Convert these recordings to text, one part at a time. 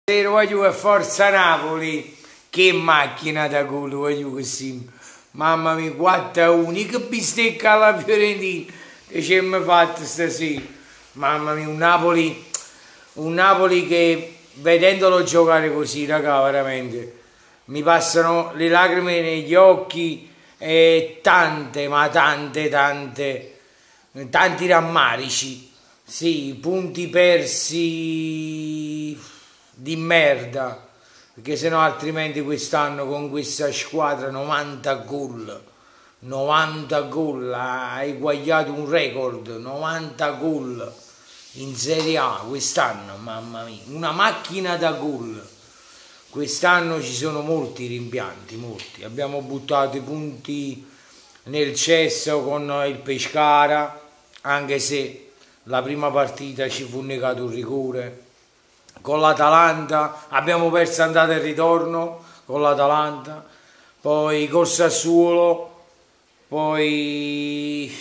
Voglio a Forza Napoli, che macchina da culo, voglio così. Mamma mia, 4-1, che bistecca alla Fiorentina che ci abbiamo fatto stasera. Mamma mia, un Napoli che vedendolo giocare così, raga, veramente mi passano le lacrime negli occhi e tanti rammarici. Sì, punti persi di merda, perché sennò altrimenti quest'anno con questa squadra 90 gol, ha eguagliato un record, 90 gol in Serie A quest'anno, mamma mia, una macchina da gol. Quest'anno ci sono molti rimpianti, molti. Abbiamo buttato i punti nel cesso con il Pescara, anche se la prima partita ci fu negato un rigore. Con l'Atalanta abbiamo perso andata e ritorno con l'Atalanta, poi col Sassuolo, poi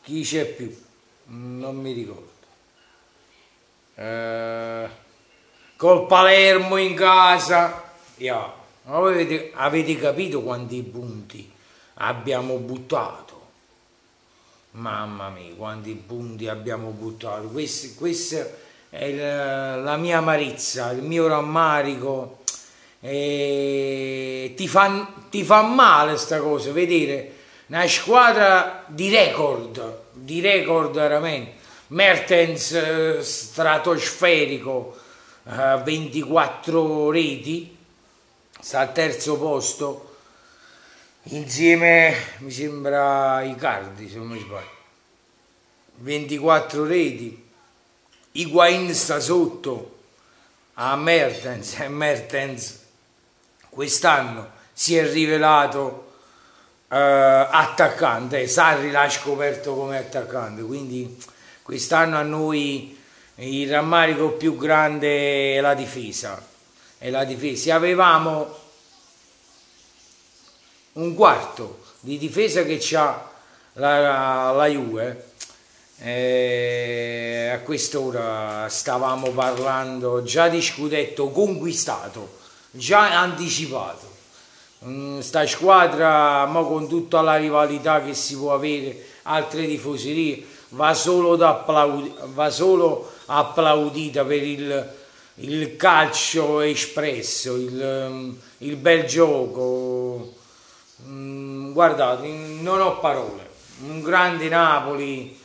chi c'è più? Non mi ricordo. Col Palermo in casa. Yeah. Avete capito quanti punti abbiamo buttato? Mamma mia, quanti punti abbiamo buttato. Questa è la mia amarezza, il mio rammarico. Ti fa male sta cosa, vedere una squadra di record veramente. Mertens stratosferico, 24 reti, sta al terzo posto, insieme mi sembra Icardi, se non mi sbaglio, 24 reti. Higuain sta sotto a Mertens, e Mertens quest'anno si è rivelato attaccante, Sarri l'ha scoperto come attaccante, quindi quest'anno a noi il rammarico più grande è la difesa. Avevamo un quarto di difesa che c'ha la Juve. A quest'ora stavamo parlando già di scudetto conquistato, già anticipato. Sta squadra, ma con tutta la rivalità che si può avere, altre tifoserie, va solo applaudita per il calcio espresso, il bel gioco. Guardate, non ho parole. Un grande Napoli.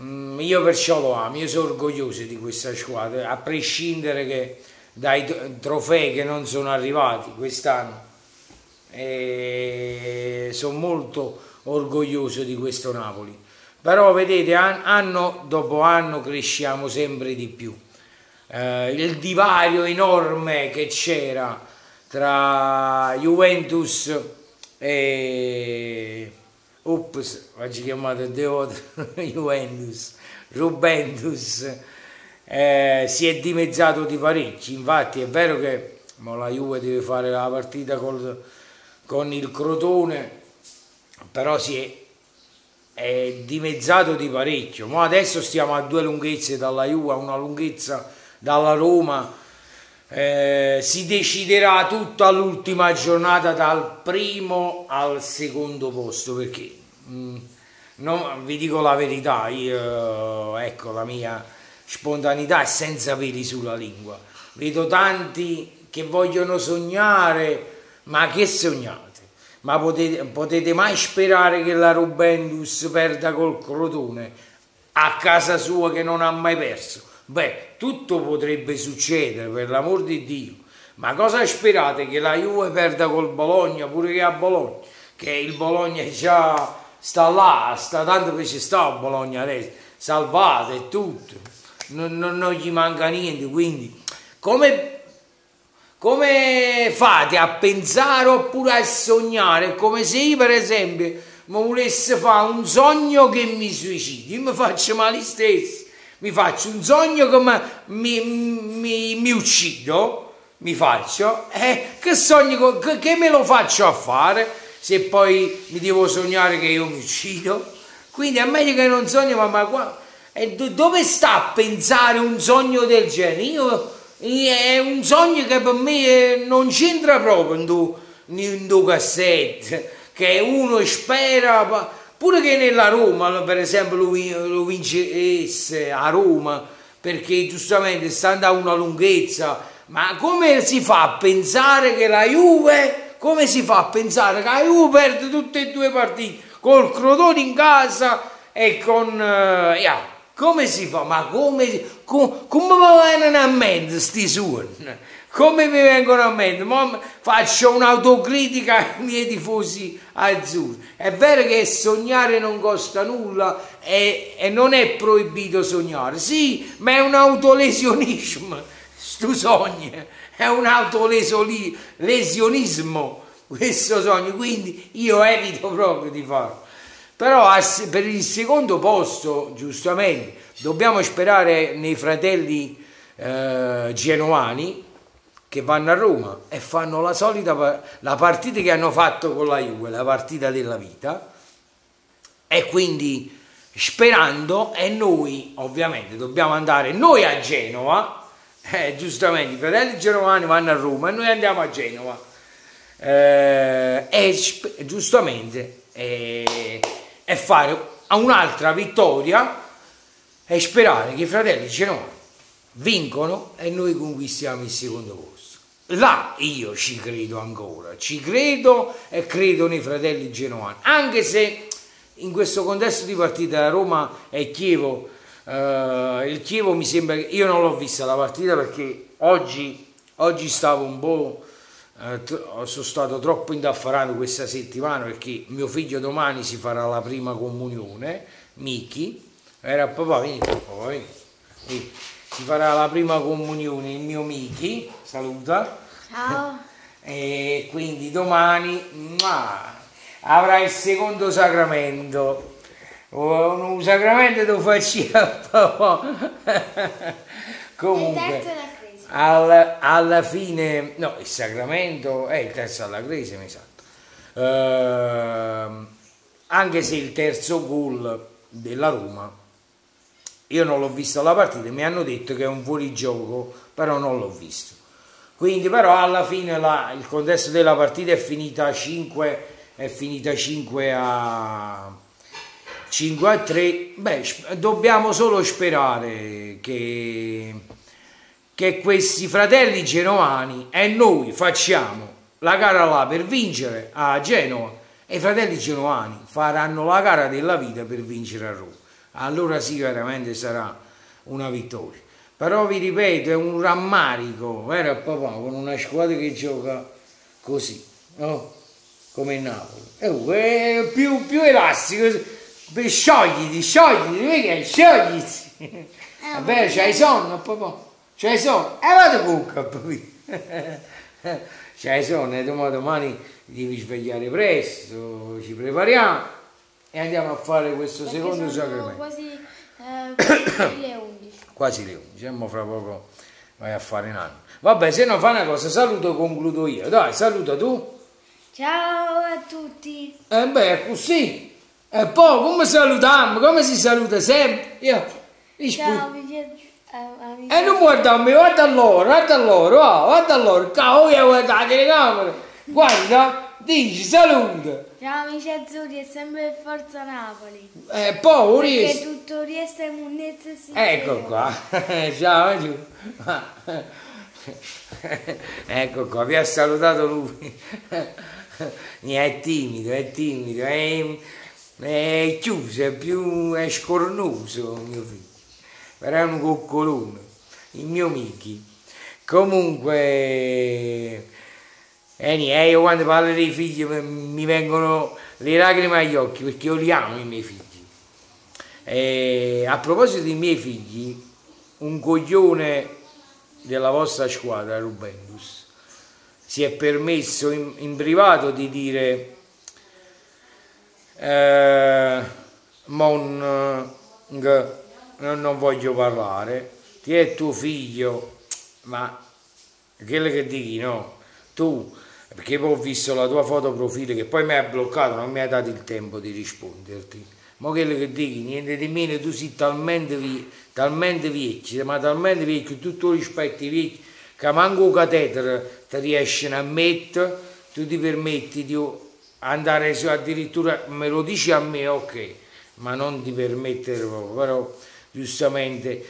Io perciò lo amo, io sono orgoglioso di questa squadra, a prescindere che dai trofei che non sono arrivati quest'anno. Sono molto orgoglioso di questo Napoli. Però vedete, anno dopo anno cresciamo sempre di più. Il divario enorme che c'era tra Juventus e oggi chiamato Juventus, Juventus, si è dimezzato di parecchi. Infatti è vero che la Juve deve fare la partita con il Crotone, però è dimezzato di parecchio. Ma adesso stiamo a due lunghezze dalla Juve, a una lunghezza dalla Roma. Si deciderà tutto all'ultima giornata, dal primo al secondo posto, perché vi dico la verità, io, ecco, la mia spontaneità è senza peli sulla lingua. Vedo tanti che vogliono sognare, ma che sognate? Ma potete mai sperare che la Juventus perda col Crotone a casa sua, che non ha mai perso? Beh, tutto potrebbe succedere, per l'amor di Dio. Ma cosa sperate? Che la Juve perda col Bologna, pure che a Bologna? Che il Bologna già sta là, sta tanto che ci sta il Bologna adesso, salvato e tutto. Non gli manca niente, quindi come fate a pensare oppure a sognare? Come se io, per esempio, mi volessi fare un sogno che mi suicidi, io mi faccio male stesso. Mi faccio un sogno che mi uccido, mi faccio, che sogno, che me lo faccio a fare se poi mi devo sognare che io mi uccido? Quindi è meglio che non sogno, ma dove sta a pensare un sogno del genere? Io è un sogno che per me non c'entra proprio in due cassette, che uno spera, pure che nella Roma, per esempio, lo vincesse a Roma, perché giustamente sta andando una lunghezza, ma come si fa a pensare che la Juve, come si fa a pensare che la Juve perde tutte e due partite, col Crotone in casa e con... come si fa? Ma come mi vengono a mente sti suoni? Come mi vengono a mente? Faccio un'autocritica ai miei tifosi azzurri. È vero che sognare non costa nulla e non è proibito sognare. Sì, ma è un autolesionismo. Sto sogno è un autolesionismo questo sogno, quindi io evito proprio di farlo. Però per il secondo posto, giustamente, dobbiamo sperare nei fratelli genovani che vanno a Roma e fanno la solita la partita che hanno fatto con la Juve, la partita della vita, e quindi sperando, e noi ovviamente dobbiamo andare noi a Genova, giustamente i fratelli genovani vanno a Roma e noi andiamo a Genova, giustamente e fare un'altra vittoria e sperare che i fratelli genovani vincono e noi conquistiamo il secondo posto. Là io ci credo ancora, ci credo e credo nei fratelli genovani, anche se in questo contesto di partita Roma e Chievo, il Chievo mi sembra che io non l'ho vista la partita perché oggi stavo un po', sono stato troppo indaffarato questa settimana perché mio figlio domani si farà la prima comunione, Miki, era papà, vieni papà, vieni. Si farà la prima comunione il mio Miki, saluta. Ciao. E quindi domani avrà il secondo sacramento. Un sacramento lo facciamo. Comunque alla fine, no, il sacramento è il terzo alla cresima, esatto. Anche se il terzo gol della Roma, io non l'ho visto alla partita, mi hanno detto che è un fuorigioco, però non l'ho visto. Quindi però alla fine il contesto della partita è finita 5 a 3. Beh, dobbiamo solo sperare che questi fratelli genovani e noi facciamo la gara là per vincere a Genova e i fratelli genovani faranno la gara della vita per vincere a Roma. Allora sì, veramente sarà una vittoria. Però vi ripeto, è un rammarico, vero papà, con una squadra che gioca così, no? Come il Napoli. È più elastico, sciogliti, vedi, sciogliti. È vero, c'hai sonno, papà, c'hai sonno, vado cucca, papà. C'hai sonno, e domani devi svegliare presto, ci prepariamo e andiamo a fare questo secondo sacramento. Quasi le 11. Quasi le 11, ma fra poco vai a fare un anno. Vabbè, se non fa una cosa, saluto, concludo io. Dai, saluta tu. Ciao a tutti. Beh, così. E poi come salutiamo? Come si saluta sempre? Ciao, e non guarda a me, guarda a loro, guarda a loro. Cavolo, guarda la telecamera. Guarda, dici, saluta. Ciao amici azzurri e sempre Forza Napoli. Poi Perché tutto Trieste è Munnezza e si ecco qua. Ciao, giù. Ecco qua, vi ha salutato lui. È timido, è chiuso, è scornoso mio figlio. Però è un coccolone, il mio Miki. Comunque, io quando parlo dei figli mi vengono le lacrime agli occhi perché io li amo i miei figli. A proposito dei miei figli, un coglione della vostra squadra, Rubentus, si è permesso in privato di dire non voglio parlare, ti è tuo figlio, ma quello che dici no, tu, perché poi ho visto la tua foto profilo che poi mi ha bloccato, non mi ha dato il tempo di risponderti, ma quello che dici, niente di meno, tu sei talmente vecchio, ma talmente vecchio, tutto rispetto ai vecchi, che manco un catetere ti riescono a mettere, tu ti permetti di andare su, addirittura me lo dici a me, ok, ma non ti permettere proprio, però giustamente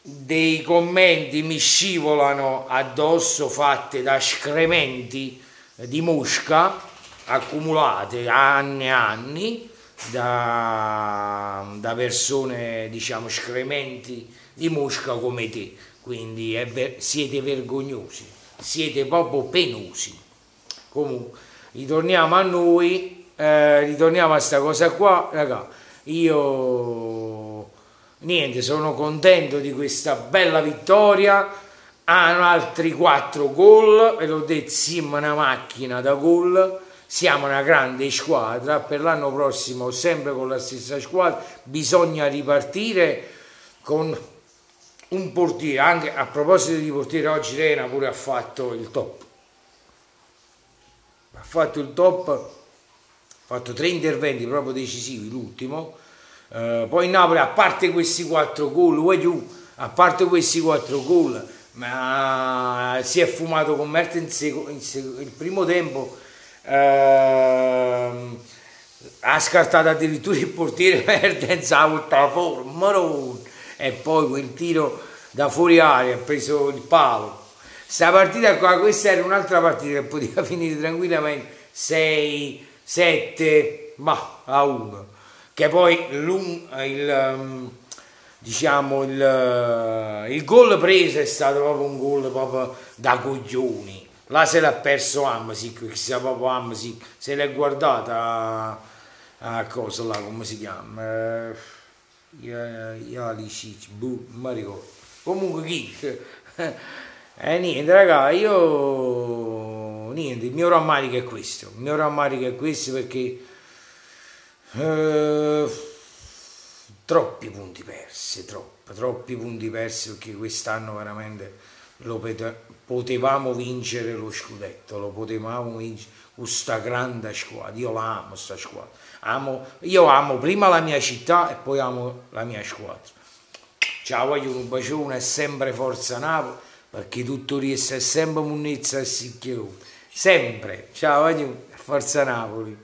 dei commenti mi scivolano addosso fatti da escrementi di mosca accumulate anni e anni da persone, diciamo, escrementi di mosca come te, quindi siete vergognosi, siete proprio penosi. Comunque ritorniamo a noi, ritorniamo a sta cosa qua, raga. Io niente, sono contento di questa bella vittoria. Hanno altri 4 gol, ve l'ho detto, siamo una macchina da gol, siamo una grande squadra. Per l'anno prossimo sempre con la stessa squadra, bisogna ripartire con un portiere. Anche a proposito di portiere, oggi Rena pure ha fatto il top. Ha fatto 3 interventi proprio decisivi, l'ultimo. Poi Napoli, a parte questi 4 gol, a parte questi 4 gol, ma si è fumato con Mertens il primo tempo, ha scartato addirittura il portiere Mertens a tutta forma, e poi quel tiro da fuori aria ha preso il palo. Sta partita qua, questa era un'altra partita che poteva finire tranquillamente 6, 7, ma a 1, che poi diciamo il gol preso è stato proprio un gol proprio da coglioni. Là se l'ha perso Hamsik, che sia proprio Hamsik, se l'è guardata a cosa là, come si chiama? Jalicic, non mi ricordo. Comunque chi? Niente raga, niente, il mio rammarico è questo, perché troppi punti persi, troppi punti persi, perché quest'anno veramente potevamo vincere lo scudetto, lo potevamo vincere con sta grande squadra. Io la amo sta squadra, io amo prima la mia città e poi amo la mia squadra. Ciao, voglio un bacione e sempre forza Napoli, perché tutto riesce sempre munnezza e sicchione, sempre. Ciao, voglio forza Napoli.